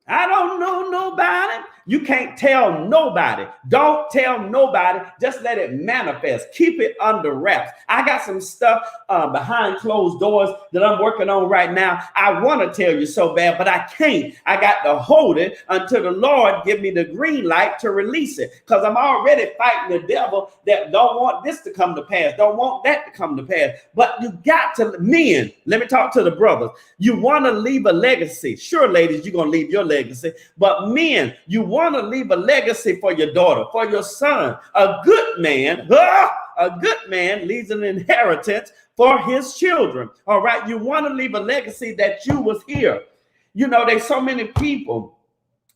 I don't know nobody. You can't tell nobody. Don't tell nobody. Just let it manifest. Keep it under wraps. I got some stuff behind closed doors that I'm working on right now. I want to tell you so bad, but I can't. I got to hold it until the Lord give me the green light to release it, because I'm already fighting the devil that don't want this to come to pass, don't want that to come to pass. But you got to, men, let me talk to the brothers. You want to leave a legacy. Sure, ladies, you're going to leave your legacy. But men, you want to leave a legacy for your daughter, for your son. A good man leaves an inheritance for his children. All right. You want to leave a legacy that you was here. You know, there's so many people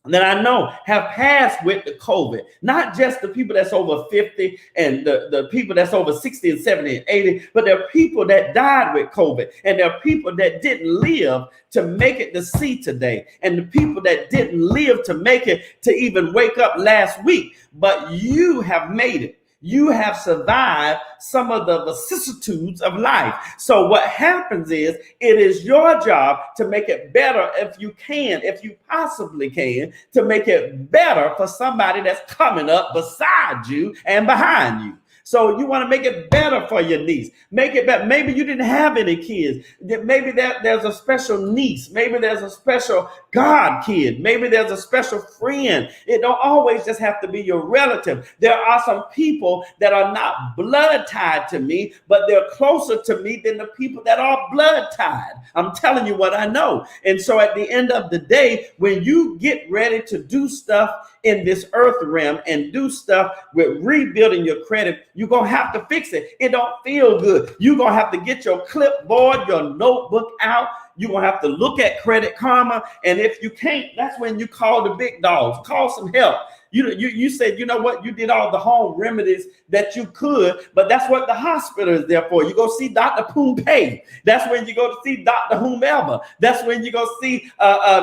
that I know have passed with the COVID, not just the people that's over 50 and the people that's over 60 and 70 and 80, but there are people that died with COVID, and there are people that didn't live to make it to see today, and the people that didn't live to make it to even wake up last week. But you have made it. You have survived some of the vicissitudes of life. So what happens is, it is your job to make it better if you can, if you possibly can, to make it better for somebody that's coming up beside you and behind you. So you want to make it better for your niece. Make it better. Maybe you didn't have any kids. Maybe there's a special niece. Maybe there's a special God kid. Maybe there's a special friend. It don't always just have to be your relative. There are some people that are not blood tied to me, but they're closer to me than the people that are blood tied. I'm telling you what I know. And so at the end of the day, when you get ready to do stuff in this earth realm and do stuff with rebuilding your credit, you're going to have to fix it. It don't feel good. You're going to have to get your clipboard, your notebook out. You're going to have to look at Credit Karma. And if you can't, that's when you call the big dogs. Call some help. You said, you know what, you did all the home remedies that you could, but that's what the hospital is there for. You go see Dr. Pompey. That's when you go to see Dr. whomever. That's when you go see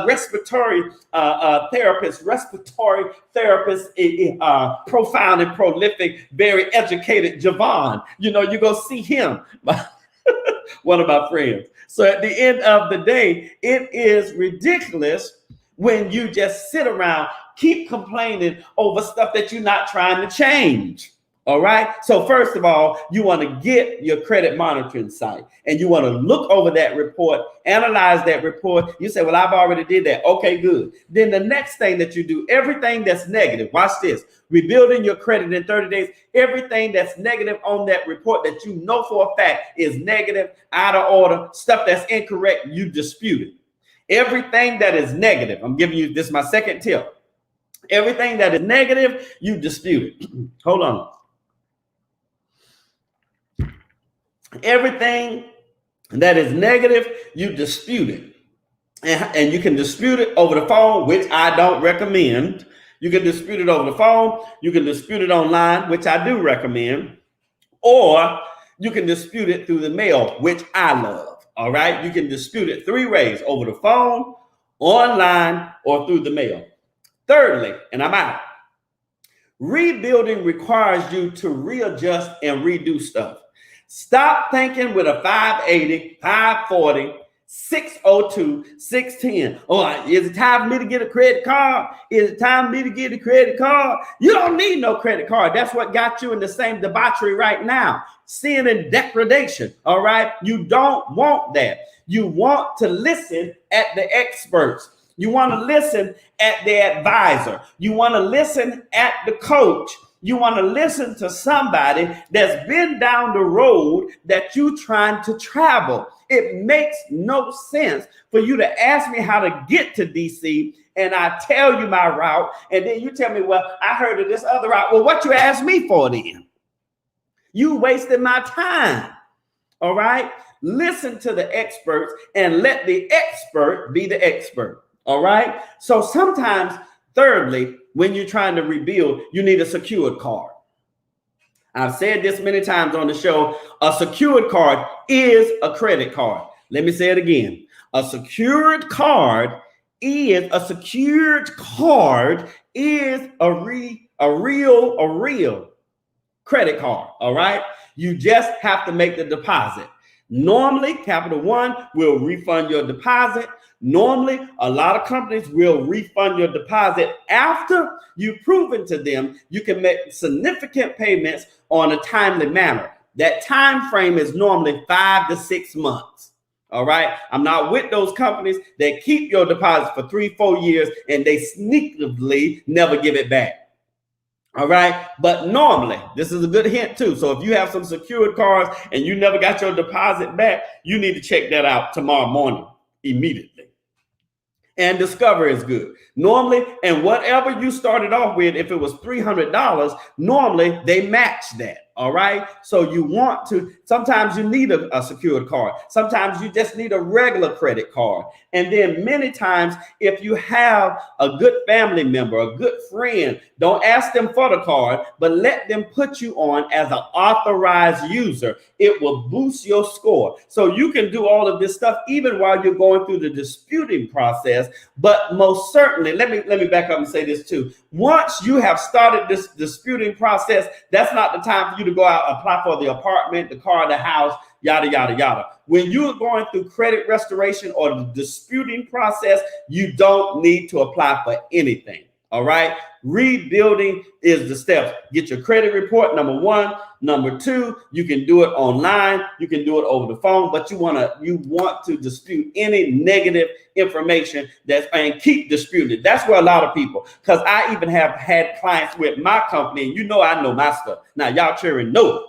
respiratory therapist, profound and prolific, very educated Javon. You know, you go see him. One of my friends. So at the end of the day, it is ridiculous when you just sit around, keep complaining over stuff that you're not trying to change. All right. So first of all, you want to get your credit monitoring site and you want to look over that report, analyze that report. You say, well, I've already did that. Okay, good. Then the next thing that you do, everything that's negative, watch this, rebuilding your credit in 30 days, everything that's negative on that report that you know for a fact is negative, out of order, stuff that's incorrect, you dispute it. Everything that is negative, I'm giving you, this is my second tip. Everything that is negative, you dispute it. Hold on. Everything that is negative, you dispute it. And you can dispute it over the phone, which I don't recommend. You can dispute it over the phone. You can dispute it online, which I do recommend. Or you can dispute it through the mail, which I love. All right. You can dispute it 3 ways: over the phone, online, or through the mail. Thirdly, and I'm out, rebuilding requires you to readjust and redo stuff. Stop thinking with a 580, 540, 602, 610. Oh, is it time for me to get a credit card? Is it time for me to get a credit card? You don't need no credit card. That's what got you in the same debauchery right now. Sin and degradation. All right. You don't want that. You want to listen at the experts. You want to listen at the advisor. You want to listen at the coach. You want to listen to somebody that's been down the road that you're trying to travel. It makes no sense for you to ask me how to get to DC and I tell you my route and then you tell me, well, I heard of this other route. Well, what you asked me for then? You wasted my time. All right. Listen to the experts and let the expert be the expert. All right. So sometimes, thirdly, when you're trying to rebuild, you need a secured card. I've said this many times on the show. A secured card is a credit card. Let me say it again. A secured card is a real credit card. All right. You just have to make the deposit. Normally, Capital One will refund your deposit. Normally, a lot of companies will refund your deposit after you've proven to them you can make significant payments on a timely manner. That time frame is normally 5 to 6 months. All right. I'm not with those companies that keep your deposit for 3-4 years and they sneakily never give it back. All right. But normally, this is a good hint too. So if you have some secured cards and you never got your deposit back, you need to check that out tomorrow morning immediately. And Discover is good. Normally, and whatever you started off with, if it was $300, normally they match that. All right. So you want to, sometimes you need a secured card. Sometimes you just need a regular credit card. And then many times, if you have a good family member, a good friend, don't ask them for the card, but let them put you on as an authorized user. It will boost your score. So you can do all of this stuff even while you're going through the disputing process. But most certainly, let me back up and say this too. Once you have started this disputing process, that's not the time for you to go out and apply for the apartment, the car, the house, yada, yada, yada. When you're going through credit restoration or the disputing process, you don't need to apply for anything. All right. Rebuilding is the steps. Get your credit report, number 1. Number 2, you can do it online. You can do it over the phone, but you want to dispute any negative information and keep disputing. That's where a lot of people, because I even have had clients with my company, and I know my stuff. Now, y'all cheering, know it.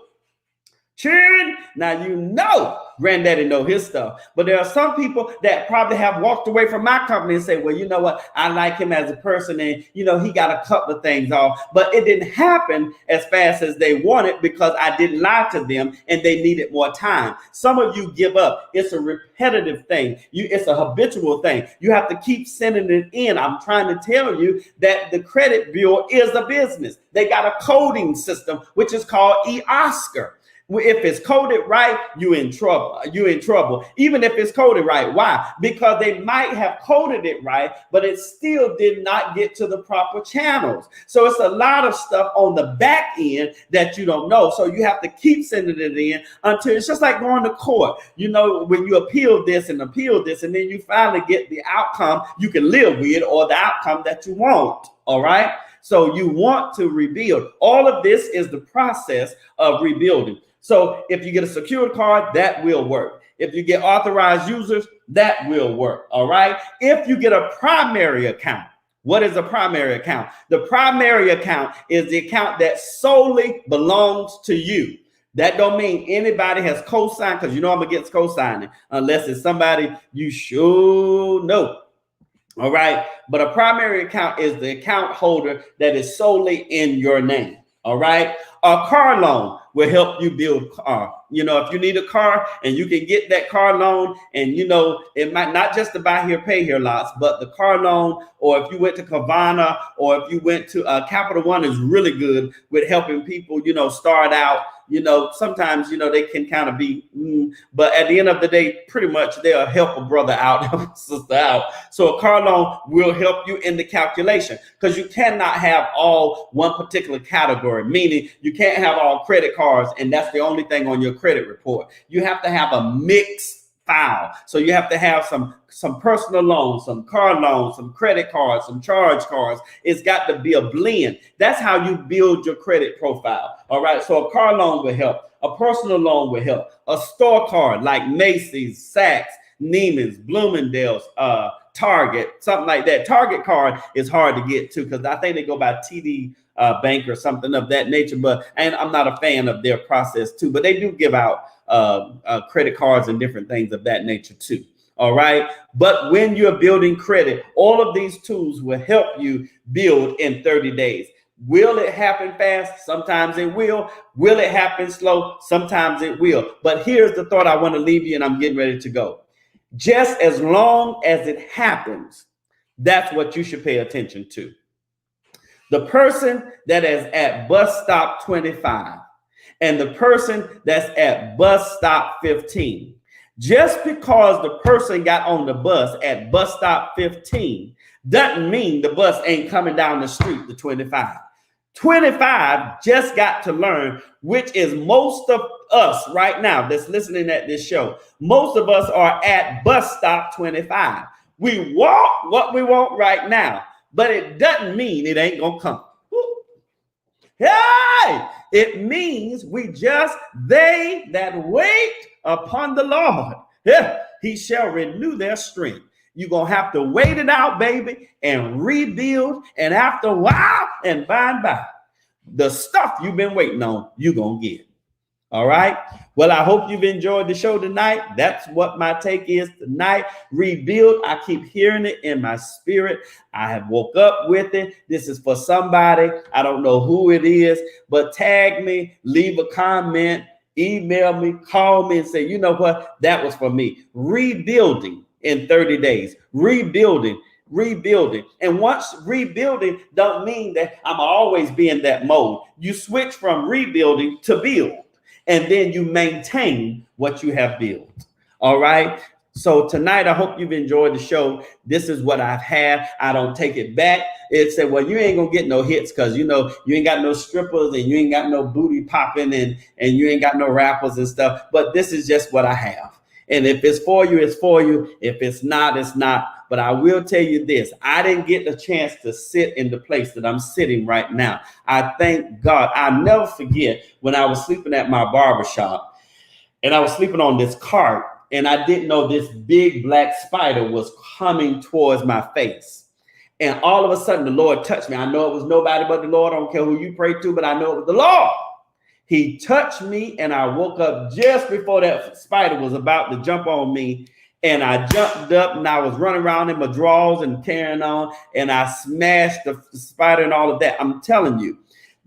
Children, now you know granddaddy know his stuff. But there are some people that probably have walked away from my company and say, well, you know what? I like him as a person and, you know, he got a couple of things off. But it didn't happen as fast as they wanted because I didn't lie to them and they needed more time. Some of you give up. It's a repetitive thing. It's a habitual thing. You have to keep sending it in. I'm trying to tell you that the credit bureau is a business. They got a coding system, which is called eOscar. If it's coded right, you're in trouble. You're in trouble. Even if it's coded right. Why? Because they might have coded it right, but it still did not get to the proper channels. So it's a lot of stuff on the back end that you don't know. So you have to keep sending it in until it's just like going to court. You know, when you appeal this, and then you finally get the outcome you can live with or the outcome that you want. All right. So you want to rebuild. All of this is the process of rebuilding. So if you get a secured card, that will work. If you get authorized users, that will work. All right. If you get a primary account, what is a primary account? The primary account is the account that solely belongs to you. That don't mean anybody has co-signed, because you know I'm against co-signing unless it's somebody you sure know. All right. But a primary account is the account holder that is solely in your name. All right. A car loan will help you build a car. You know, if you need a car and you can get that car loan, and you know, it might not just to buy here, pay here lots, but the car loan, or if you went to Carvana, or if you went to Capital One is really good with helping people, you know, start out. You know, sometimes, you know, they can kind of be, but at the end of the day, pretty much they'll help a brother out, help a sister out. So a car loan will help you in the calculation, because you cannot have all one particular category, meaning you can't have all credit cards and that's the only thing on your credit report. You have to have a mixed file. So you have to have some personal loans, some car loans, some credit cards, some charge cards. It's got to be a blend. That's how you build your credit profile. All right. So a car loan will help. A personal loan will help. A store card like Macy's, Saks, Neiman's, Bloomingdale's, Target, something like that. Target card is hard to get to because I think they go by TD Bank or something of that nature. And I'm not a fan of their process too, but they do give out credit cards and different things of that nature too. All right. But when you're building credit, all of these tools will help you build in 30 days. Will it happen fast? Sometimes it will. Will it happen slow? Sometimes it will. But here's the thought I want to leave you, and I'm getting ready to go. Just as long as it happens, that's what you should pay attention to. The person that is at bus stop 25 and the person that's at bus stop 15, just because the person got on the bus at bus stop 15 doesn't mean the bus ain't coming down the street to 25. 25 just got to learn, which is most of us right now that's listening at this show. Most of us are at bus stop 25. We walk what we want right now, but it doesn't mean it ain't gonna come. Hey, it means they that wait upon the Lord, he shall renew their strength. You're going to have to wait it out, baby, and rebuild. And after a while, and by and by, the stuff you've been waiting on, you're going to get. All right. Well, I hope you've enjoyed the show tonight. That's what my take is tonight. Rebuild. I keep hearing it in my spirit. I have woke up with it. This is for somebody. I don't know who it is, but tag me, leave a comment, email me, call me and say, you know what? That was for me. Rebuilding in 30 days. Rebuilding. And once rebuilding don't mean that I'm always be in that mode. You switch from rebuilding to build. And then you maintain what you have built. All right. So tonight, I hope you've enjoyed the show. This is what I've had. I don't take it back. It said, well, you ain't going to get no hits because, you know, you ain't got no strippers and you ain't got no booty popping and you ain't got no rappers and stuff. But this is just what I have. And if it's for you, it's for you. If it's not, it's not. But I will tell you this. I didn't get the chance to sit in the place that I'm sitting right now. I thank God. I'll never forget when I was sleeping at my barbershop and I was sleeping on this cart and I didn't know this big black spider was coming towards my face. And all of a sudden the Lord touched me. I know it was nobody but the Lord. I don't care who you pray to, but I know it was the Lord. He touched me, and I woke up just before that spider was about to jump on me. And I jumped up, and I was running around in my drawers and carrying on, and I smashed the spider and all of that. I'm telling you,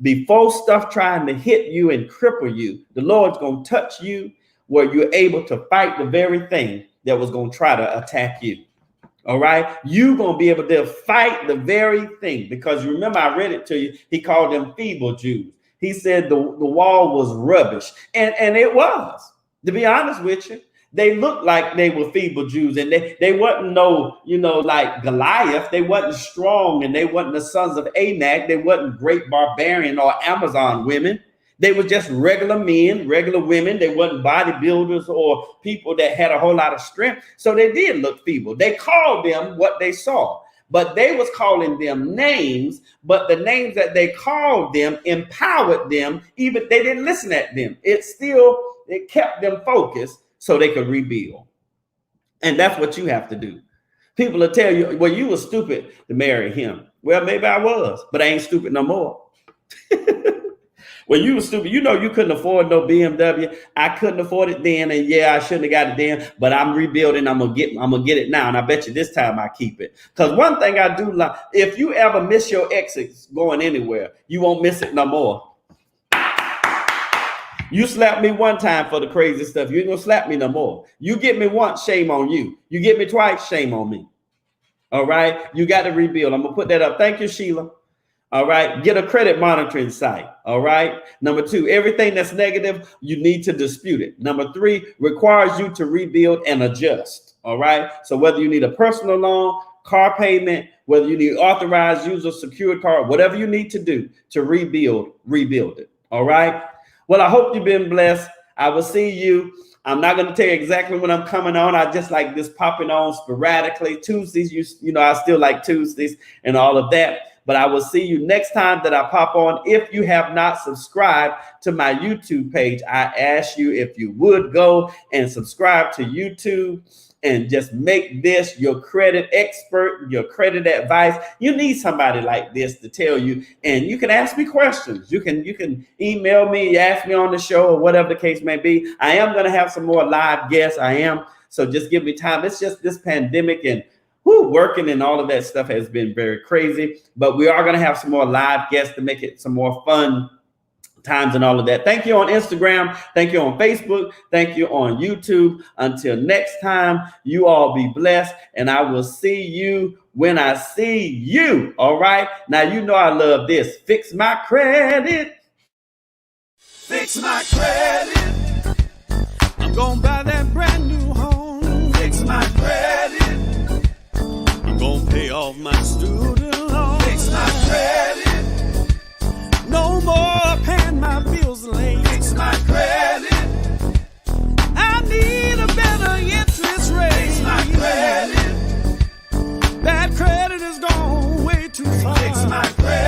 before stuff trying to hit you and cripple you, the Lord's going to touch you where you're able to fight the very thing that was going to try to attack you. All right. You're going to be able to fight the very thing, because you remember, I read it to you. He called them feeble Jews. He said the wall was rubbish. And it was, to be honest with you. They looked like they were feeble Jews, and they wasn't like Goliath. They wasn't strong, and they wasn't the sons of Anak. They wasn't great barbarian or Amazon women. They were just regular men, regular women. They wasn't bodybuilders or people that had a whole lot of strength. So they did look feeble. They called them what they saw, but they was calling them names. But the names that they called them empowered them. Even they didn't listen at them. It kept them focused, so they could rebuild. And that's what you have to do. People will tell you, well, you were stupid to marry him. Well, maybe I was, but I ain't stupid no more. Well, you were stupid. You couldn't afford no BMW. I couldn't afford it then. And yeah, I shouldn't have got it then, but I'm rebuilding. I'm gonna get it now. And I bet you this time I keep it. Because one thing I do like, if you ever miss your exits going anywhere, you won't miss it no more. You slapped me one time for the crazy stuff. You ain't gonna slap me no more. You get me once, shame on you. You get me twice, shame on me. All right. You got to rebuild. I'm gonna put that up. Thank you, Sheila. All right. Get a credit monitoring site. All right. Number 2, everything that's negative, you need to dispute it. Number 3, requires you to rebuild and adjust. All right. So whether you need a personal loan, car payment, whether you need authorized user secured card, whatever you need to do to rebuild it. All right. Well, I hope you've been blessed. I will see you. I'm not going to tell you exactly when I'm coming on. I just like this popping on sporadically. Tuesdays, you know, I still like Tuesdays and all of that. But I will see you next time that I pop on. If you have not subscribed to my YouTube page, I ask you if you would go and subscribe to YouTube and just make this your credit expert, your credit advice. You need somebody like this to tell you, and you can ask me questions. You can email me, ask me on the show, or whatever the case may be. I am going to have some more live guests. I am. So just give me time. It's just this pandemic and working and all of that stuff has been very crazy, but we are going to have some more live guests to make it some more fun times and all of that. Thank you on Instagram. Thank you on Facebook. Thank you on YouTube. Until next time, you all be blessed, and I will see you when I see you. All right. Now, you know I love this. Fix my credit. Fix my credit. I'm gonna buy that brand new home. Fix my credit. I'm gonna pay off my student